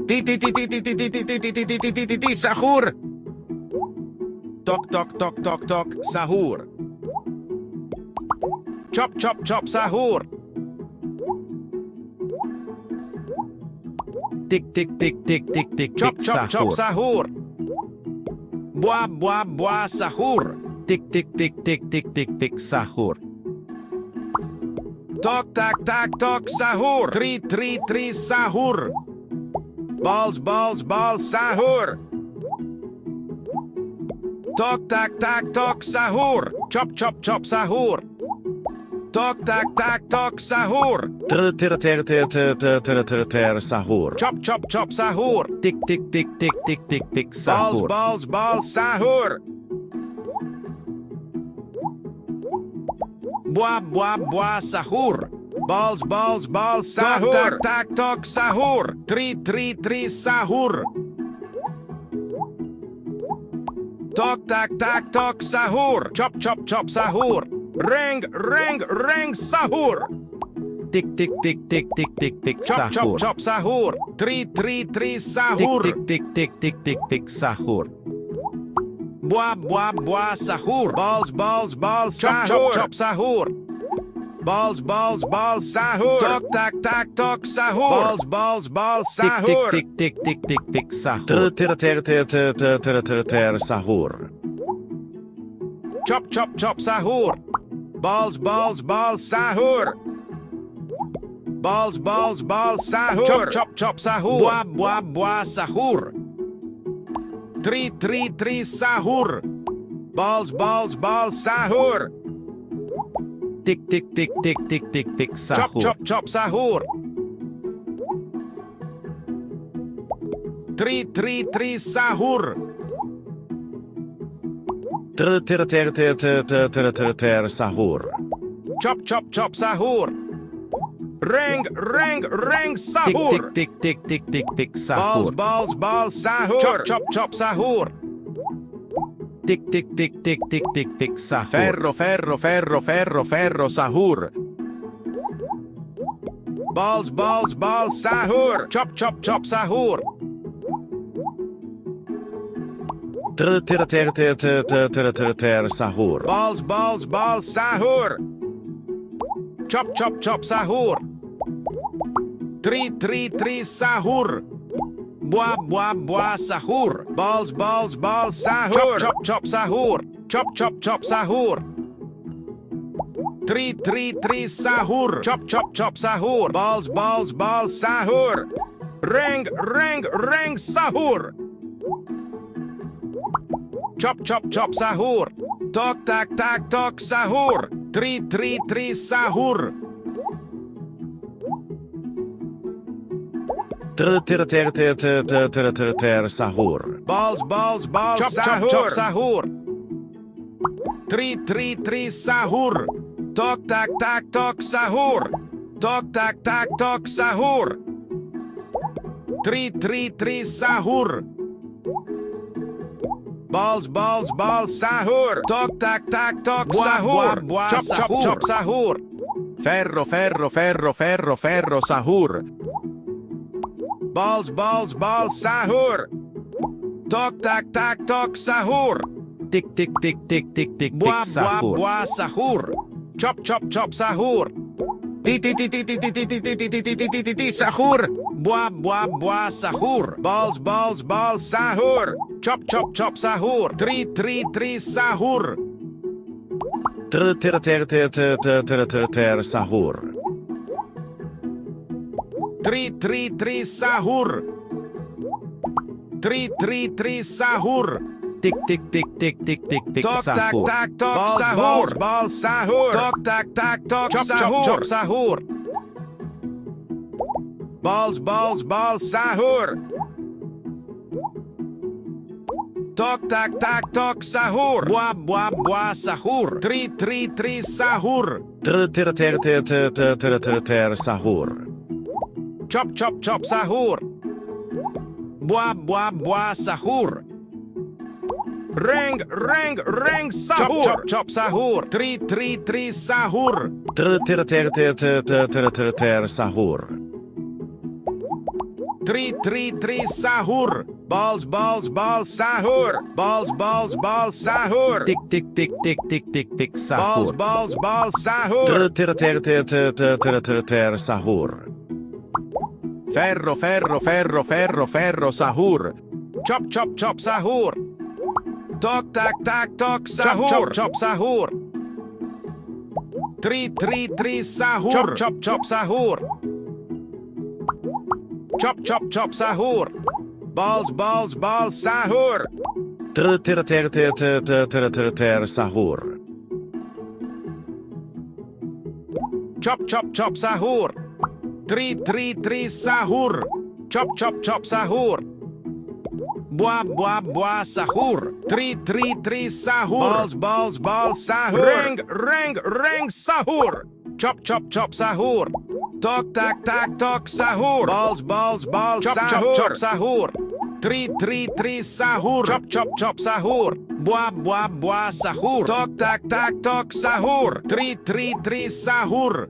Ti, ti, ti, ti, ti, ti, ti, ti, ti, ti, ti, ti, ti, ti, ti, sahur. Tok, tok, tok, tok, tok, sahur. Chop, chop, chop, sahur. Tik, tik, tik, tik, tik, tik, Chop, tik, chop, chop, sahur. sahur. Buah, buah, buah, sahur. Tik, tik, tik, tik, tik, tik, tik, sahur. Tok, tak, tak, tok, sahur. 333 sahur. Balls, balls, balls, sahur. Tok, tak, tak, tok, sahur. Chop, chop, chop, sahur. Tok tak tak tok sahur. Sahur. Chop chop chop sahur. Tik tik tik tik tik tik tik Balls sahur. balls balls sahur. Buah buah buah sahur. Balls balls balls sahur. Tok tak tak tok sahur. Tri sahur. Tok tak tak tok sahur. Chop chop chop sahur. Reng sahur. Tik tik tik tik tik tik tik Chop chop sahur. chop sahur. Tri sahur. Tik tik tik tik tik tik sahur. Buah buah buah sahur. Balls balls balls sahur. Chop chop chop sahur. Balls balls balls sahur. Tok tak tak tok sahur. Balls balls balls sahur. Tik tik tik tik tik tik sahur. Sahur. Chop chop chop sahur. Balls balls balls sahur. Balls balls balls sahur. Chop chop chop sahur. Buah buah buah sahur. Tri sahur. Balls balls balls sahur. Tik tik tik tik tik tik tik Chop sahur. chop chop sahur. Tri sahur. Sahur. Chop chop chop sahur. Reng sahur. Tik tik tik tik tik tik Balls sahur. balls balls sahur. Chop chop chop sahur. Tik tik tik tik tik tik tik sahur. Ferro sahur. Balls balls balls sahur. Chop chop chop sahur. Sahur. Balls balls balls sahur. Chop chop chop sahur. Tri sahur. Buah buah buah sahur. Balls balls balls sahur. Chop chop chop sahur. Chop chop chop sahur. Tri sahur. Chop chop chop sahur. Balls balls balls sahur. Reng sahur. Chop chop chop sahur. Tok tak tak tok sahur. Tri sahur. Sahur. Balls balls balls Chop, chop, sahur. chop, Sahur. Tri sahur. Tok tak tak tok sahur. Tok tak tak tok sahur. Tri sahur. Balls balls balls sahur. Tok tak tak tok sahur. Chop chop chop sahur. Ferro sahur. Balls balls balls sahur. Tok tak tak tok sahur. Tik tik tik tik tik tik tik Buah buah sahur. buah sahur. Chop chop chop sahur. Sahur. Buah buah buah sahur. Balls balls balls sahur. Chop chop chop sahur. Tri sahur. Sahur. Tri sahur. Tri sahur. Tik tik tik tik tik tik tik Tok tak sahur. tak tok Balls, sahur. balls, Balls sahur. Tok tak tak tok Chop, chop, sahur. chop, sahur. Balls balls balls sahur. Tok tak tak tok sahur. Buah buah buah sahur. Tri sahur. Sahur. Chop chop chop sahur. Buah buah buah sahur. Reng sahur. Chop chop chop sahur. Tri sahur. Sahur. Tri sahur. Balls balls balls sahur. Balls balls balls sahur. Tik tik tik tik tik tik tik Balls sahur. balls balls sahur. Sahur. Ferro sahur. Chop chop chop sahur. Tok tak tak tok sahur. Chop chop sahur. Tri sahur. Chop chop chop sahur. Chop chop chop sahur. Balls balls balls sahur. Sahur. Chop chop chop sahur. 3 sahur. Chop chop chop sahur. Buah sahur. 3 sahur. Balls sahur. Reng sahur. Chop chop chop sahur. Tok tak sahur. Balls chop chop sahur. 3 sahur. Chop chop sahur. Buah sahur. Tok tak sahur. 3 sahur.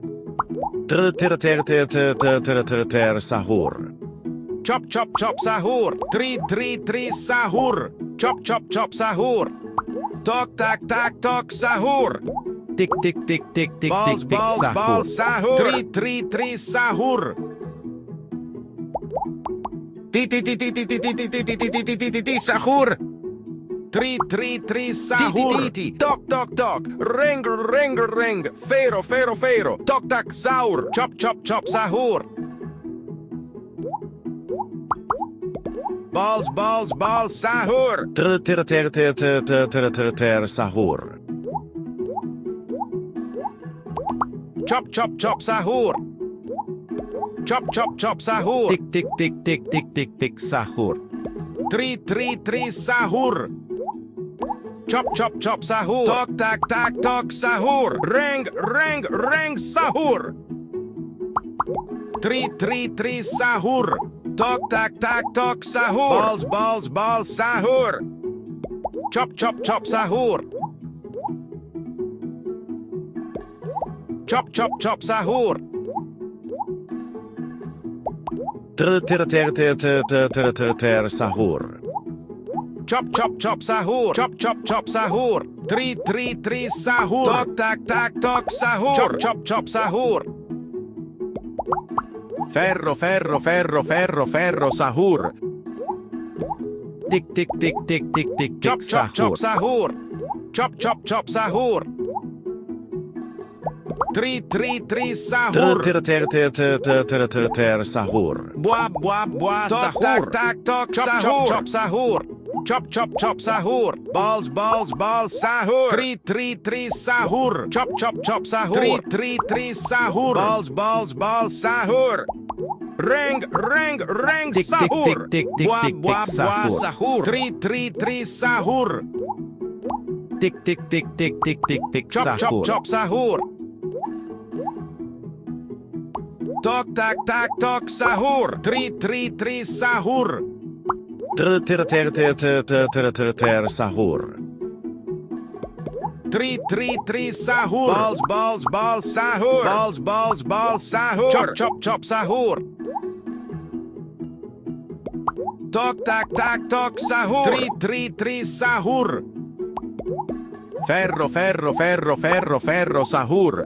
Sahur. Chop chop chop sahur. 3 sahur. Chop chop chop sahur. Tok tak sahur. Tik tik tik tik tik tik Balls sahur. 3 sahur. Sahur. 3 sahur. Tok. Reng. Fero. Tok tak sahur. Chop chop sahur. Balls sahur. Sahur. Chop chop sahur. Chop chop sahur. Tik tik tik tik tik tik tik sahur. 3 sahur. Chop chop sahur. Tok tak sahur. Reng sahur. 3 sahur. Tok tak sahur. Balls sahur. Chop chop sahur. Chop chop sahur. Sahur. Chop chop sahur. Chop chop sahur. 3 sahur. Tok tak sahur. Chop sahur. Ferro sahur. Tik tik tik tik tik tik Chop chop sahur. Chop chop sahur. 3 sahur. Sahur. Buah sahur. Tok chop sahur. Chop chop sahur. Balls sahur. 3 sahur. Chop chop sahur. 3 sahur. Balls sahur. Reng sahur. Buah sahur. 3 sahur. Tik tik tik tik tik tik tik Chop chop sahur. Tok tak sahur. 3 sahur. Sahur. 3 sahur. Balls sahur. Balls sahur. Chop sahur. Tok tak sahur. 3 sahur. Ferro sahur.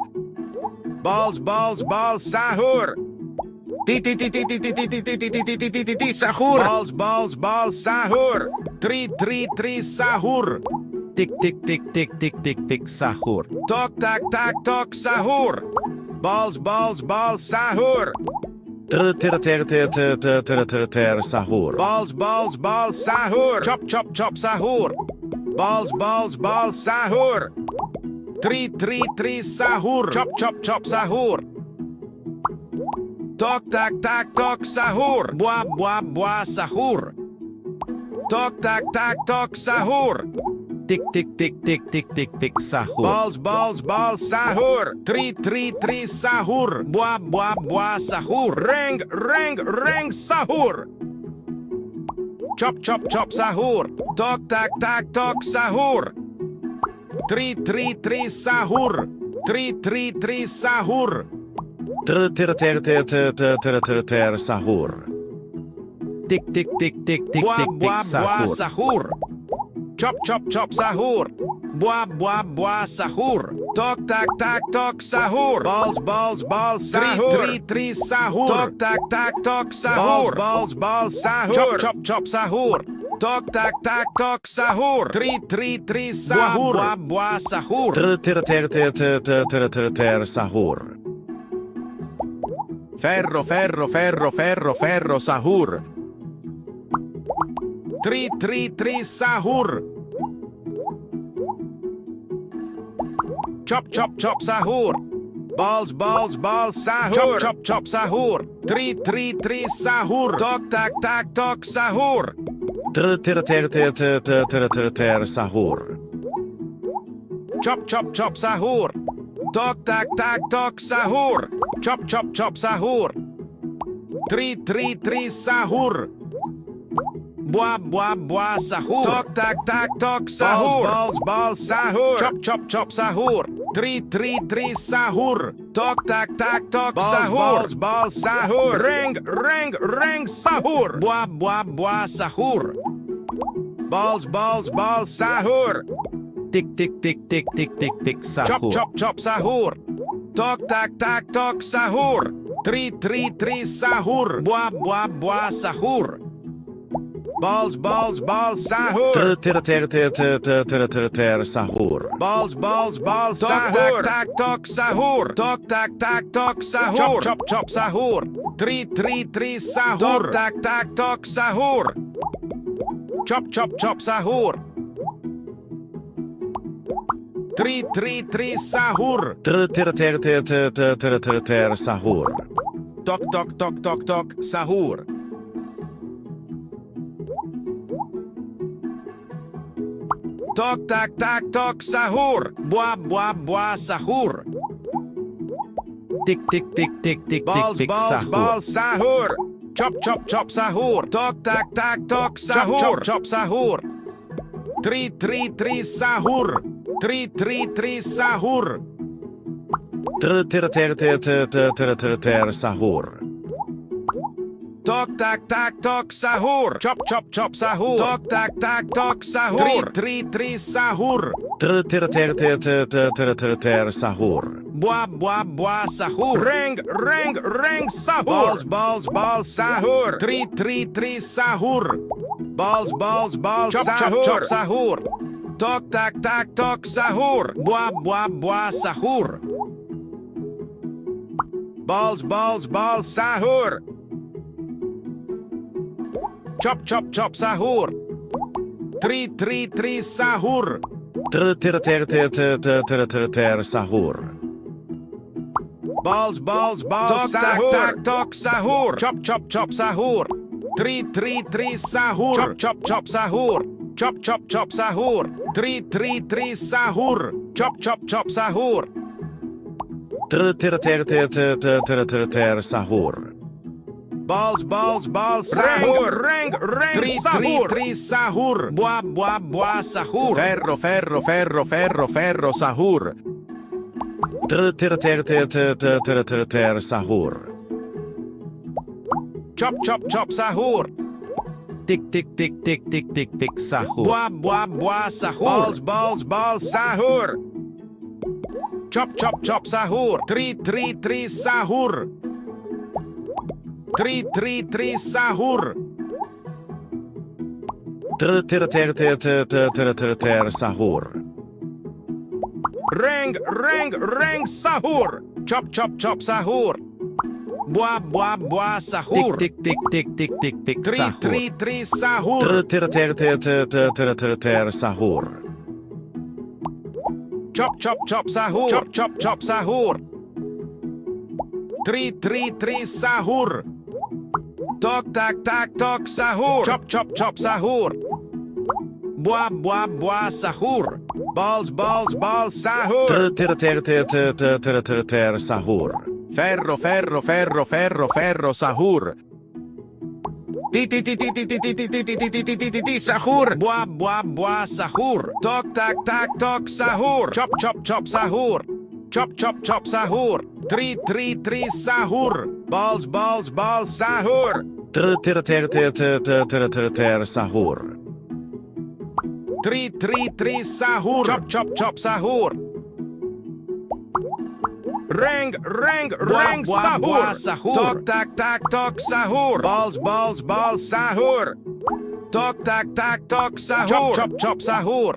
Balls sahur. Sahur. Balls sahur. 3 sahur. Tik tik tik tik tik tik tik sahur. Tok tak sahur. Balls sahur. Sahur. Balls sahur. Chop sahur. Balls sahur. 3 sahur. Chop sahur. Tok tak sahur. Buah sahur. Tok tak sahur. Tik tik tik tik tik tik tik sahur. Balls sahur. 3 sahur. Buah sahur. Reng sahur. Chop sahur. Tok tak sahur. 3 sahur. 3 sahur. Sahur. Tik tik tik tik tik tik tik Buah sahur. sahur. Chop sahur. Buah sahur. Tok tak sahur. Balls sahur. 3 sahur. Tok tak sahur. Balls sahur. Chop sahur. Tok tak sahur. 3 sahur. Buah sahur. Sahur. Ferro sahur. 3 sahur. Chop sahur. Balls, balls, balls, sahur. Chop, chop, chop, sahur. 3, 3, 3, sahur. Tok, tak, tak, tok, sahur. Sahur. Chop, chop, chop, sahur. Tok, tak, tak, tok, sahur. Chop, chop, chop, sahur. 3, 3, 3, sahur. Bua, bua, bua, sahur. Tok, tak, tak, tok, sahur. Balls, balls, balls, sahur. Chop, chop, chop, sahur. 3, 3, 3, sahur. Tok, tak, tak, tok, sahur. Balls, balls, sahur. Ring, ring, ring, sahur. Bua, bua, bua, sahur. Balls, balls, balls, sahur. Tik, tik, tik, tik, tik, tik, tik, sahur. Chop, chop, chop, sahur. Tok, tak, tak, tok, sahur. 3, 3, 3, sahur. Bua, bua, bua, sahur. Balls, balls, balls, sahur. Sahur. Balls, balls, balls, sahur. Tok, tak, tok, sahur. Tok, tak, tak, tok, sahur. Chop, chop, chop, sahur. 3, 3, 3, sahur. Tok, tak, tak, tok, sahur. Chop, chop, chop, sahur. 3, 3, 3, sahur. Sahur. Tok, tok, tok, tok, tok, sahur. Tok, tak, tak, tok, sahur. Bua, bua, bua, sahur. Tik, tik, tik, tik, tik, Balls, tik, balls, sahur. balls, sahur. Chop, chop, chop, sahur. Tok, tak, tak, tok, sahur. Chop, chop, chop, sahur. 3, 3, 3, sahur. 3, 3, 3, sahur. Sahur. Tok, tak, tak, tok, sahur. Chop, chop, chop, sahur. Tok, tak, tak, tok, sahur. 3, 3, 3, sahur. Sahur. Bua, bua, bua, sahur. Ring, ring, ring, sahur. Balls, balls, balls, sahur. 3, 3, 3, sahur. Balls, balls, balls, chop, sahur. Chop, chop, sahur. Tok, tak, tak, tok, sahur. Bua, bua, bua, sahur. Balls, balls, balls, sahur. Chop, chop, chop, sahur. 3, 3, 3, sahur. Sahur. Balls, balls, balls, tok, sahur. Tak, tak, tok, sahur. Chop, chop, chop, sahur. 3, 3, 3, sahur. Chop, chop, chop, sahur. Chop, chop, chop, sahur. 3, 3, 3, sahur. Chop, chop, chop, sahur. Sahur. Balls, balls, balls, sahur. Ring, ring, 3, 3, 3, sahur. Bua, bua, bua, sahur. Ferro, ferro, ferro, ferro, ferro, sahur. Sahur. Chop, chop, chop, sahur. Tik, tik, tik, tik, tik, tik, tik, sahur. Bua, bua, bua, sahur. Balls, balls, balls, sahur. Chop, chop, chop, sahur. 3, 3, 3, sahur. 3, 3, 3, sahur. Sahur. Ring, ring, ring, sahur. Chop, chop, chop, sahur. Bua, bua, bua, sahur. Tik, tik, tik, tik, tik, tik, 3, 3, 3, sahur. Sahur. Chop, chop, chop, sahur. Chop, chop, chop, sahur. 3, 3, 3, sahur. Tok, tak, tak, tok, sahur. Chop, chop, chop, sahur. Bua, bua, bua, sahur. Balls, balls, balls, sahur. Sahur. Ferro, ferro, ferro, ferro, ferro, sahur. Ti, ti, ti, ti, ti, ti, ti, ti, ti, ti, ti, ti, ti, ti, ti, sahur. Bua, bua, bua, sahur. Tok, tak, tak, tok, sahur. Chop, chop, chop, sahur. Chop, chop, chop, sahur. 3, 3, 3, sahur. Balls, balls, balls, sahur. Sahur. 3, 3, 3, sahur. Chop, chop, chop, sahur. Ring, ring, ring, sahur. Tok, tak, tak, tok, sahur. Balls, balls, balls, sahur. Tok, tak, tak, tok, sahur. Chop, chop, chop, sahur.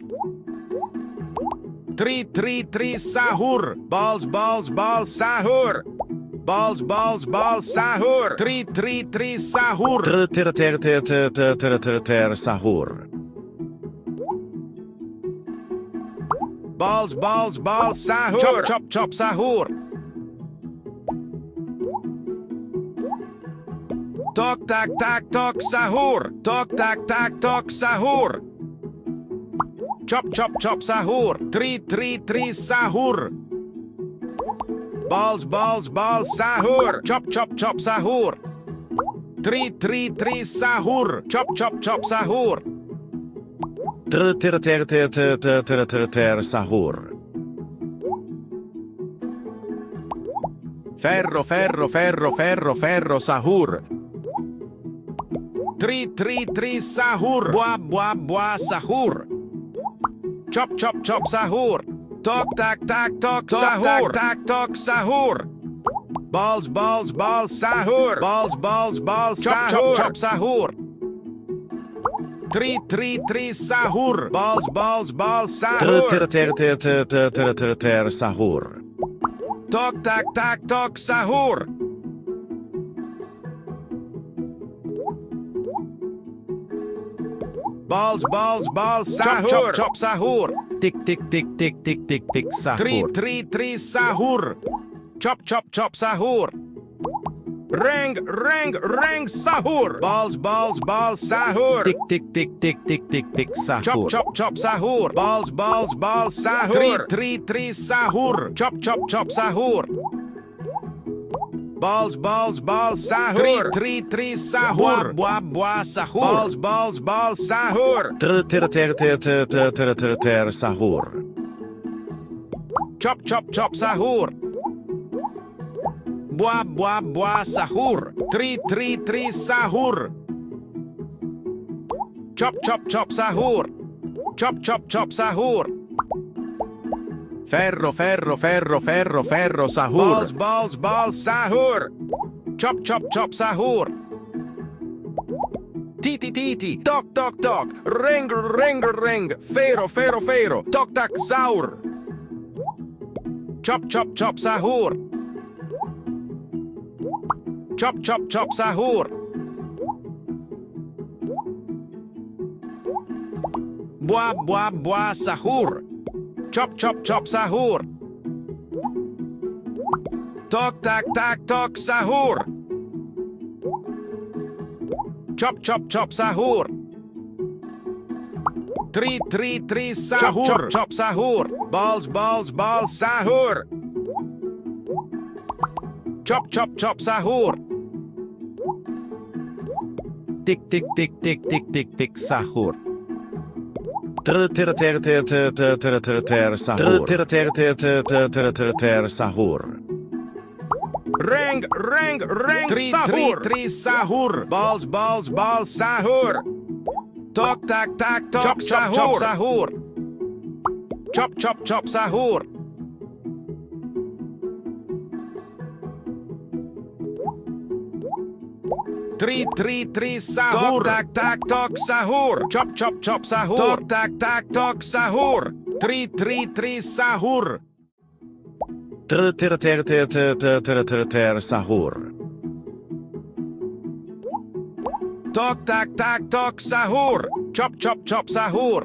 3, 3, 3, sahur. Balls, balls, balls, sahur. Balls, balls, balls, sahur. 3, 3, 3, sahur. Sahur. Balls, balls, balls, sahur. Chop, chop, chop, sahur. Tok tak tak tok sahur. Tok tak tak tok sahur. Chop chop chop sahur. 3 sahur. Balls balls balls sahur. Chop chop chop sahur. 3 sahur. Chop chop chop sahur. Sahur. Ferro, ferro, ferro, ferro, ferro, sahur. 3 sahur. Buah buah buah sahur. Chop chop chop sahur. Tok tak tak tok sahur. Tak tak sahur. Balls balls balls sahur. Balls balls balls sahur. Chop chop chop sahur. 3 sahur. Balls balls balls sahur. Sahur. Tok tak tak tok sahur. Balls balls balls sahur. Chop chop chop sahur. Tik tik tik tik tik tik tik sahur. 3 sahur. Chop chop chop sahur. Reng reng reng sahur. Balls balls balls sahur. Tik tik tik tik tik tik tik Chop sahur. chop chop sahur. Balls balls balls sahur. 3 sahur. Chop chop chop sahur. Balls balls balls sahur. 3 sahur. Buah buah sahur. Balls balls balls sahur. Sahur. Chop chop chop sahur. Buah buah buah sahur. 3 sahur. Chop chop chop sahur. Chop chop chop sahur. Ferro, ferro, ferro, ferro, ferro, sahur. Balls balls balls sahur. Chop chop chop sahur. Titi titi. Tok tok tok. Ring ring ring. Fero fero fero. Tok tak sahur. Chop chop chop sahur. Chop chop chop sahur. Buah buah buah sahur. Chop chop chop sahur. Tok tak tak tok sahur. Chop chop chop sahur. 3 sahur. Chop chop chop sahur. Balls balls balls sahur. Chop chop chop sahur. Tik tik tik tik tik tik tik sahur. Sahur. Reng reng reng sahur. 3 sahur. Balls balls balls sahur. Tok tak tak tok sahur. Sahur. Chop chop chop sahur. 3 sahur. Tok tak tak tok sahur. Chop chop chop sahur. Tok tak tak tok sahur. 3 sahur. Sahur. Tok tak tak tok sahur. Chop chop chop sahur.